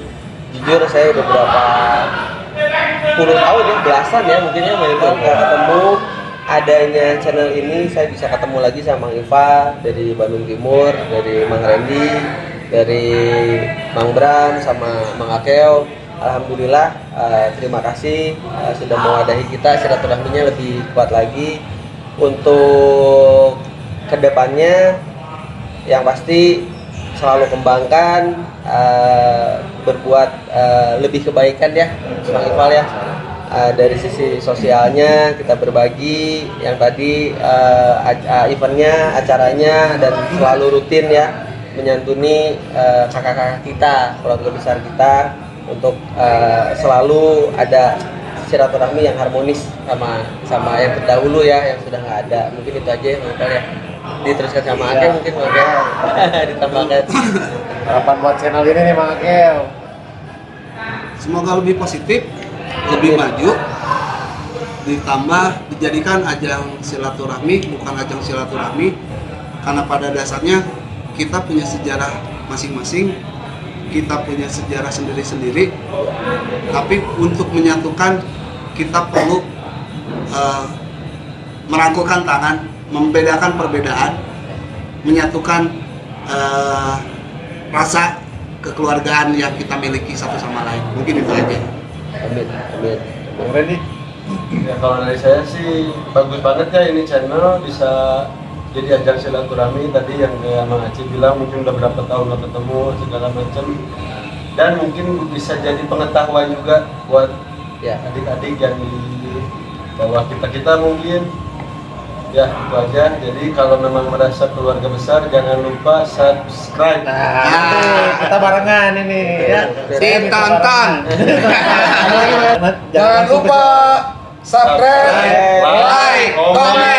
Jujur saya udah berapa puluh tahun ya, belasan ya mungkin ya nggak ketemu. Adanya channel ini saya bisa ketemu lagi sama Mang Iva dari Bandung Timur, dari Mang Randy, dari Mang Bram sama Mang Akeo. Alhamdulillah, terima kasih sudah mewadahi kita, silaturahminya lebih kuat lagi. Untuk kedepannya yang pasti selalu kembangkan, berbuat lebih kebaikan ya Mang Ival ya. Dari sisi sosialnya kita berbagi yang tadi eventnya, acaranya, dan selalu rutin ya menyantuni kakak-kakak kita, keluarga besar kita, untuk selalu ada silaturahmi yang harmonis sama yang terdahulu ya, yang sudah nggak ada. Mungkin itu aja Mang Ival ya, diteruskan sama Akel mungkin Mang Akel ditambahkan Harapan buat channel ini nih Mang Akel. Semoga lebih positif, lebih maju, ditambah dijadikan ajang silaturahmi, bukan ajang silaturahmi, karena pada dasarnya kita punya sejarah masing-masing, kita punya sejarah sendiri-sendiri, tapi untuk menyatukan kita perlu merangkulkan tangan, membedakan perbedaan, menyatukan rasa kekeluargaan yang kita miliki satu sama lain. Mungkin itu aja. amin amin. Bang Randy. Ya kalau dari saya sih bagus banget ya ini channel bisa jadi ajang silaturahmi tadi yang kayak Mang Acil bilang, mungkin udah berapa tahun nggak ketemu segala macam, dan mungkin bisa jadi pengetahuan juga buat Ya. adik-adik yang di bawah kita mungkin. Ya itu aja. Jadi kalau memang merasa keluarga besar jangan lupa subscribe. Nah, nanti kita barengan ini ya. Si Tantan. Jangan lupa subscribe, like, comment.